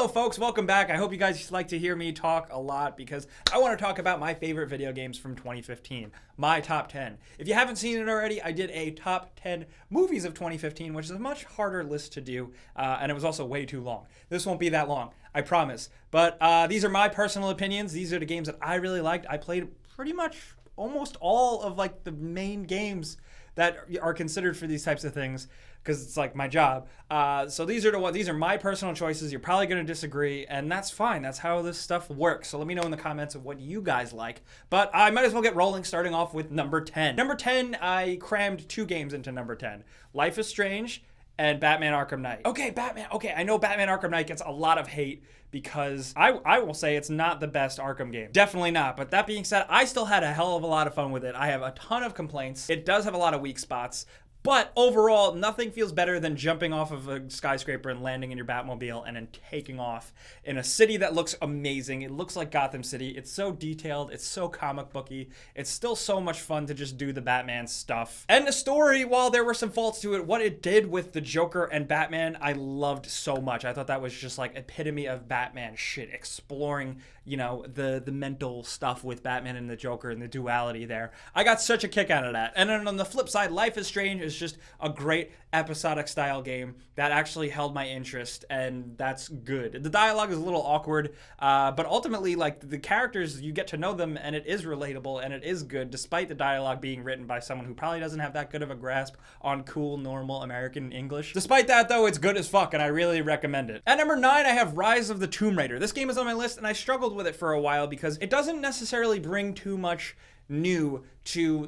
Hello folks, welcome back. I hope you guys like to hear me talk a lot because I want to talk about my favorite video games from 2015, my top 10. If you haven't seen it already, I did a top 10 movies of 2015, which is a much harder list to do, and it was also way too long. This won't be that long, I promise. But these are my personal opinions. These are the games that I really liked. I played pretty much almost all of like the main games that are considered for these types of things because it's like my job. So these are my personal choices. You're probably going to disagree, and that's fine. That's how this stuff works. So let me know in the comments of what you guys like. But I might as well get rolling, starting off with number 10. Number 10, I crammed two games into number 10. Life is Strange and Batman Arkham Knight. Okay, Batman. Okay, I know Batman Arkham Knight gets a lot of hate because I will say it's not the best Arkham game. Definitely not. But that being said, I still had a hell of a lot of fun with it. I have a ton of complaints. It does have a lot of weak spots. But overall, nothing feels better than jumping off of a skyscraper and landing in your Batmobile and then taking off in a city that looks amazing. It looks like Gotham City. It's so detailed. It's so comic booky. It's still so much fun to just do the Batman stuff. And the story, while there were some faults to it, what it did with the Joker and Batman, I loved so much. I thought that was just like epitome of Batman shit, exploring, you know, the mental stuff with Batman and the Joker and the duality there. I got such a kick out of that. And then on the flip side, Life is Strange is just a great episodic style game that actually held my interest, and that's good. The dialogue is a little awkward, but ultimately, like, the characters, you get to know them, and it is relatable, and it is good, despite the dialogue being written by someone who probably doesn't have that good of a grasp on cool, normal American English. Despite that, though, it's good as fuck, and I really recommend it. At number 9, I have Rise of the Tomb Raider. This game is on my list, and I struggled with it for a while because it doesn't necessarily bring too much new to,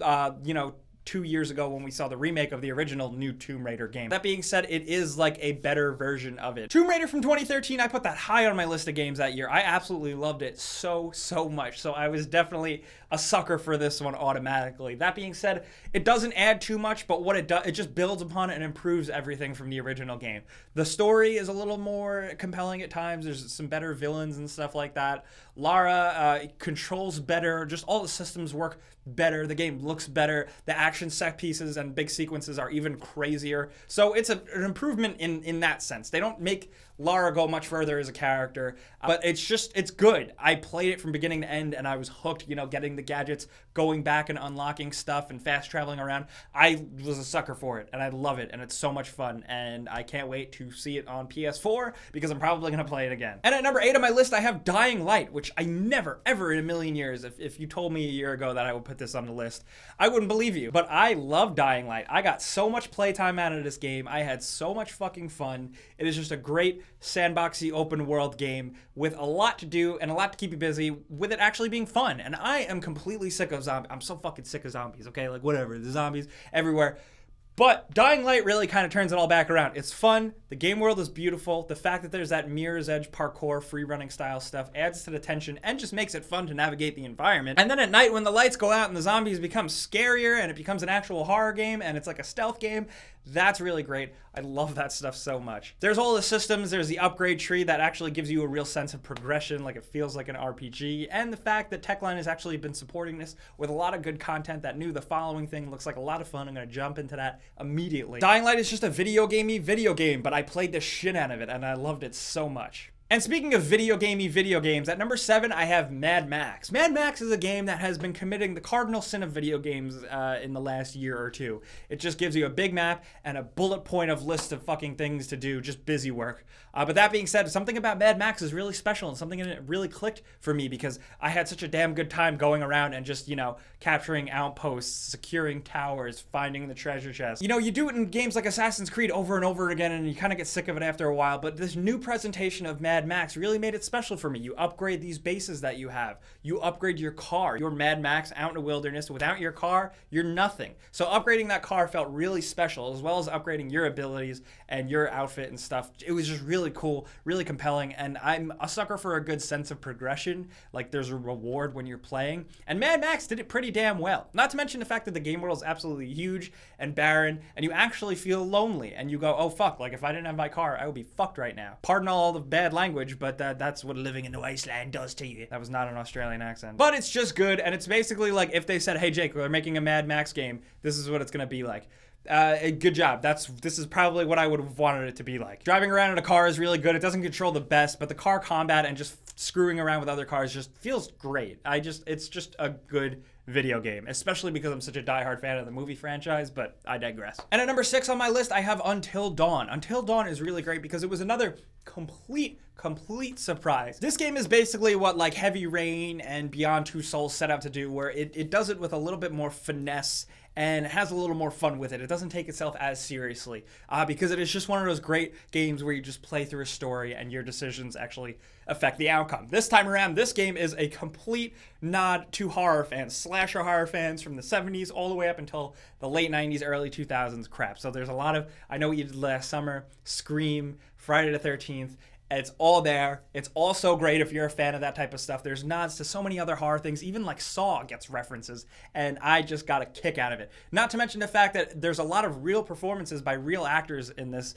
2 years ago when we saw the remake of the original new Tomb Raider game. That being said, it is like a better version of it. Tomb Raider from 2013, I put that high on my list of games that year. I absolutely loved it so much. So I was definitely a sucker for this one automatically. That being said, it doesn't add too much, but what it does, it just builds upon it and improves everything from the original game. The story is a little more compelling at times. There's some better villains and stuff like that. Lara controls better. Just all the systems work better. The game looks better. The action set pieces and big sequences are even crazier. So it's an improvement in that sense. They don't make Lara go much further as a character, but it's good. I played it from beginning to end and I was hooked, getting the gadgets, going back and unlocking stuff and fast traveling around. I was a sucker for it and I love it and it's so much fun and I can't wait to see it on PS4 because I'm probably going to play it again. And at number 8 on my list, I have Dying Light, which I never, ever in a million years, if you told me a year ago that I would put this on the list, I wouldn't believe you. But I love Dying Light. I got so much playtime out of this game. I had so much fucking fun. It is just a great sandboxy open world game with a lot to do and a lot to keep you busy with it actually being fun. And I am completely sick of zombies. I'm so fucking sick of zombies, okay? Like, whatever. The zombies everywhere. But Dying Light really kind of turns it all back around. It's fun. The game world is beautiful. The fact that there's that Mirror's Edge parkour, free-running style stuff adds to the tension and just makes it fun to navigate the environment. And then at night when the lights go out and the zombies become scarier and it becomes an actual horror game and it's like a stealth game, that's really great. I love that stuff so much. There's all the systems. There's the upgrade tree that actually gives you a real sense of progression, like it feels like an RPG. And the fact that Techline has actually been supporting this with a lot of good content. That new The Following thing looks like a lot of fun. I'm going to jump into that immediately. Dying Light is just a video game, but I played the shit out of it and I loved it so much. And speaking of video games, at number 7, I have Mad Max. Mad Max is a game that has been committing the cardinal sin of video games in the last year or two. It just gives you a big map and a bullet point of list of fucking things to do, just busy work. But that being said, something about Mad Max is really special and something in it really clicked for me because I had such a damn good time going around and just, capturing outposts, securing towers, finding the treasure chest. You do it in games like Assassin's Creed over and over again and you kind of get sick of it after a while, but this new presentation of Mad Max really made it special for me. You upgrade these bases that you have. You upgrade your car. You're Mad Max out in the wilderness. Without your car, you're nothing. So upgrading that car felt really special, as well as upgrading your abilities and your outfit and stuff. It was just really cool, really compelling, and I'm a sucker for a good sense of progression. Like, there's a reward when you're playing, and Mad Max did it pretty damn well. Not to mention the fact that the game world is absolutely huge and barren, and you actually feel lonely, and you go, oh fuck, like if I didn't have my car, I would be fucked right now. Pardon all the bad language, but that's what living in the wasteland does to you. That was not an Australian accent. But it's just good, and it's basically like if they said, hey Jake, we're making a Mad Max game, this is what it's gonna be like. Good job. This is probably what I would have wanted it to be like. Driving around in a car is really good. It doesn't control the best, but the car combat and just screwing around with other cars just feels great. It's just a good video game, especially because I'm such a diehard fan of the movie franchise, but I digress. And at number 6 on my list, I have Until Dawn. Until Dawn is really great because it was another complete surprise. This game is basically what like Heavy Rain and Beyond Two Souls set out to do, where it does it with a little bit more finesse and has a little more fun with it. It doesn't take itself as seriously because it is just one of those great games where you just play through a story and your decisions actually affect the outcome. This time around, this game is a complete nod to horror fans, slasher horror fans from the 70s all the way up until the late 90s, early 2000s crap. So there's a lot of I Know What You Did Last Summer, Scream, Friday the 13th, It's all there. It's all so great if you're a fan of that type of stuff. There's nods to so many other horror things. Even like Saw gets references, and I just got a kick out of it. Not to mention the fact that there's a lot of real performances by real actors in this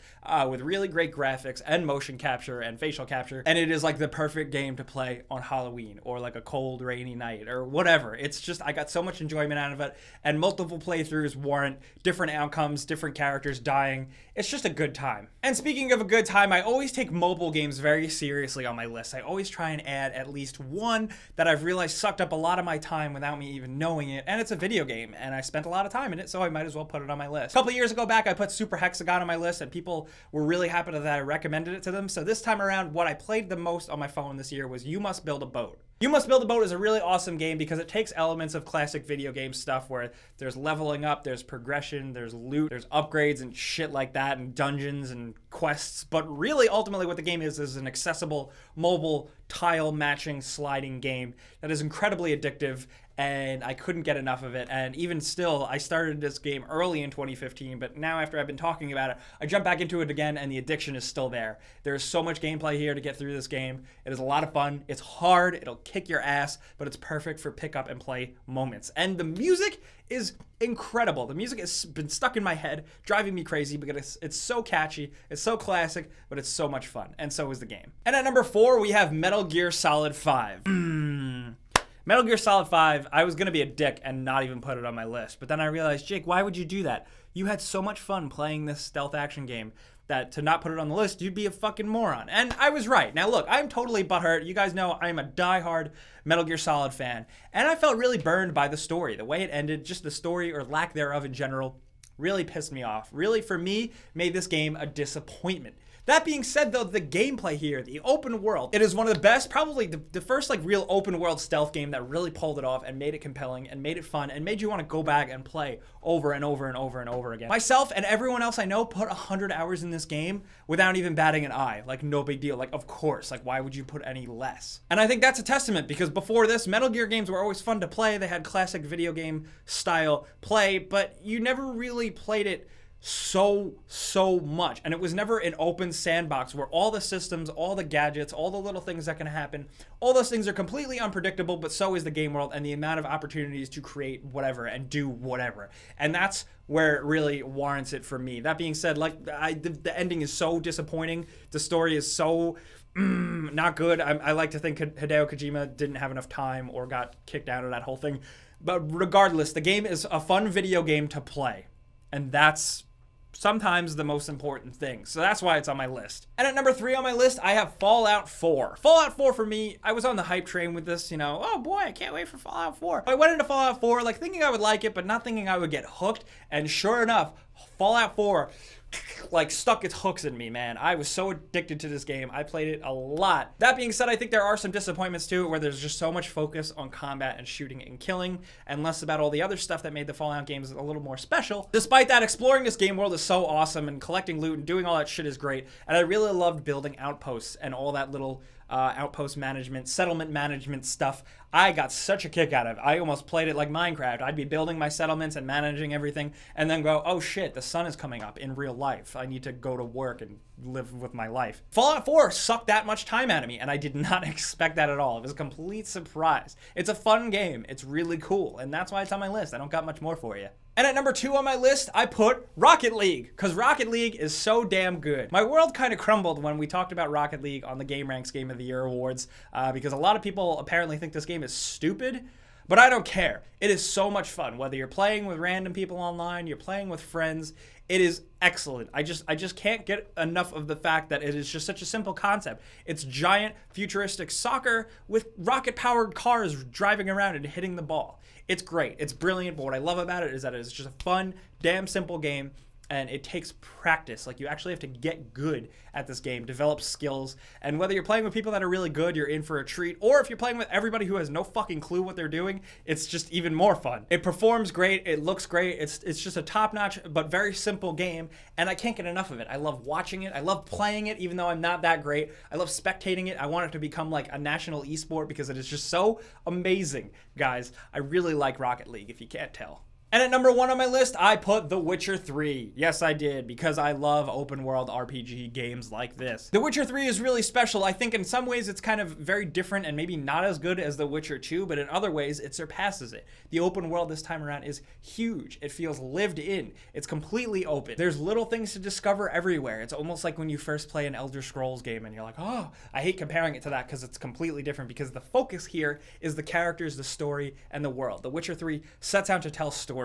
with really great graphics and motion capture and facial capture. And it is like the perfect game to play on Halloween or like a cold, rainy night or whatever. It's just, I got so much enjoyment out of it, and multiple playthroughs warrant different outcomes, different characters dying. It's just a good time. And speaking of a good time, I always take mobile games very seriously on my list. I always try and add at least one that I've realized sucked up a lot of my time without me even knowing it, and it's a video game, and I spent a lot of time in it, so I might as well put it on my list. A couple of years ago back, I put Super Hexagon on my list, and people were really happy that I recommended it to them. So this time around, what I played the most on my phone this year was You Must Build a Boat. You Must Build a Boat is a really awesome game because it takes elements of classic video game stuff where there's leveling up, there's progression, there's loot, there's upgrades and shit like that, and dungeons and quests. But really, ultimately, what the game is an accessible mobile tile matching sliding game that is incredibly addictive, and I couldn't get enough of it. And even still, I started this game early in 2015, but now after I've been talking about it, I jump back into it again, and the addiction is still there. There's so much gameplay here to get through this game. It is a lot of fun. It's hard. It'll kick your ass, but it's perfect for pick up and play moments. And the music is incredible. The music has been stuck in my head, driving me crazy because it's so catchy, it's so classic, but it's so much fun. And so is the game. And at number 4, we have Metal Gear Solid 5. Metal Gear Solid 5, I was going to be a dick and not even put it on my list. But then I realized, Jake, why would you do that? You had so much fun playing this stealth action game that to not put it on the list, you'd be a fucking moron. And I was right. Now look, I'm totally butthurt. You guys know I'm a diehard Metal Gear Solid fan. And I felt really burned by the story. The way it ended, just the story or lack thereof in general, really pissed me off. Really, for me, made this game a disappointment. That being said, though, the gameplay here, the open world, it is one of the best, probably the first like real open world stealth game that really pulled it off and made it compelling and made it fun and made you want to go back and play over and over and over and over again. Myself and everyone else I know put 100 hours in this game without even batting an eye. Like, no big deal. Like, of course. Like, why would you put any less? And I think that's a testament because before this, Metal Gear games were always fun to play. They had classic video game style play, but you never really played it so much, and it was never an open sandbox where all the systems, all the gadgets, all the little things that can happen, all those things are completely unpredictable, but so is the game world and the amount of opportunities to create whatever and do whatever. And that's where it really warrants it for me. That being said, like the ending is so disappointing. The story is so not good. I like to think Hideo Kojima didn't have enough time or got kicked out of that whole thing. But regardless, the game is a fun video game to play, and that's sometimes the most important thing. So that's why it's on my list. And at number 3 on my list, I have Fallout 4. Fallout 4 for me, I was on the hype train with this, oh boy, I can't wait for Fallout 4. I went into Fallout 4 like thinking I would like it, but not thinking I would get hooked. And sure enough, Fallout 4 like stuck its hooks in me, man. I was so addicted to this game. I played it a lot. That being said, I think there are some disappointments too, where there's just so much focus on combat and shooting and killing, and less about all the other stuff that made the Fallout games a little more special. Despite that, exploring this game world is so awesome, and collecting loot and doing all that shit is great. And I really loved building outposts and all that little outpost management, settlement management stuff. I got such a kick out of it. I almost played it like Minecraft. I'd be building my settlements and managing everything, and then go, oh shit, the sun is coming up in real life. I need to go to work and live with my life. Fallout 4 sucked that much time out of me, and I did not expect that at all. It was a complete surprise. It's a fun game. It's really cool, and that's why it's on my list. I don't got much more for you. And at number 2 on my list, I put Rocket League, because Rocket League is so damn good. My world kind of crumbled when we talked about Rocket League on the Game Ranks Game of the Year awards, because a lot of people apparently think this game is stupid, But I don't care. It is so much fun. Whether you're playing with random people online, you're playing with friends, it is excellent. I just can't get enough of the fact that it is just such a simple concept. It's giant futuristic soccer with rocket-powered cars driving around and hitting the ball. It's great. It's brilliant. But what I love about it is that it's just a fun, damn simple game. And it takes practice. Like, you actually have to get good at this game, develop skills. And whether you're playing with people that are really good, you're in for a treat. Or if you're playing with everybody who has no fucking clue what they're doing, it's just even more fun. It performs great. It looks great. It's just a top-notch but very simple game. And I can't get enough of it. I love watching it. I love playing it, even though I'm not that great. I love spectating it. I want it to become like a national esport because it is just so amazing, guys. I really like Rocket League, if you can't tell. And at number 1 on my list, I put The Witcher 3. Yes, I did, because I love open world RPG games like this. The Witcher 3 is really special. I think in some ways it's kind of very different and maybe not as good as The Witcher 2, but in other ways it surpasses it. The open world this time around is huge. It feels lived in. It's completely open. There's little things to discover everywhere. It's almost like when you first play an Elder Scrolls game and you're like, oh, I hate comparing it to that because it's completely different, because the focus here is the characters, the story, and the world. The Witcher 3 sets out to tell stories,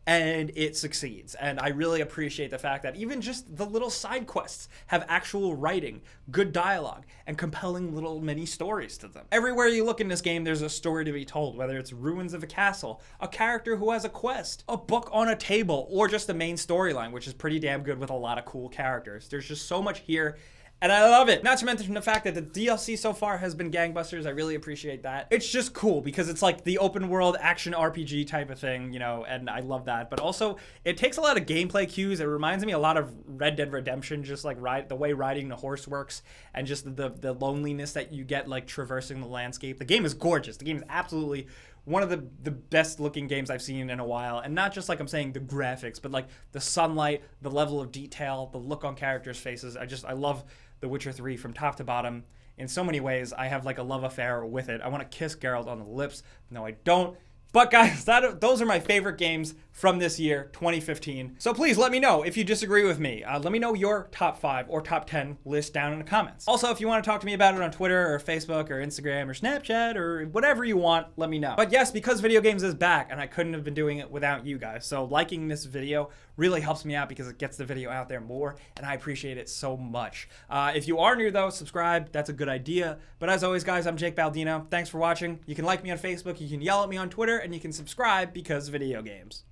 and it succeeds. And I really appreciate the fact that even just the little side quests have actual writing, good dialogue, and compelling little mini stories to them. Everywhere you look in this game, there's a story to be told, whether it's ruins of a castle, a character who has a quest, a book on a table, or just the main storyline, which is pretty damn good with a lot of cool characters. There's just so much here, and I love it. Not to mention the fact that the DLC so far has been gangbusters. I really appreciate that. It's just cool because it's like the open world action RPG type of thing, you know, and I love that. But also, it takes a lot of gameplay cues. It reminds me a lot of Red Dead Redemption, just like the way riding the horse works, and just the loneliness that you get like traversing the landscape. The game is gorgeous. The game is absolutely one of the best looking games I've seen in a while. And not just like I'm saying the graphics, but like the sunlight, the level of detail, the look on characters' faces. I love The Witcher 3 from top to bottom. In so many ways, I have like a love affair with it. I want to kiss Geralt on the lips. No, I don't. But guys, those are my favorite games from this year, 2015. So please let me know if you disagree with me. Let me know your top 5 or top 10 list down in the comments. Also, if you want to talk to me about it on Twitter or Facebook or Instagram or Snapchat or whatever you want, let me know. But yes, because video games is back, and I couldn't have been doing it without you guys. So liking this video really helps me out because it gets the video out there more, and I appreciate it so much. If you are new though, subscribe. That's a good idea. But as always, guys, I'm Jake Baldino. Thanks for watching. You can like me on Facebook, you can yell at me on Twitter, and you can subscribe because video games.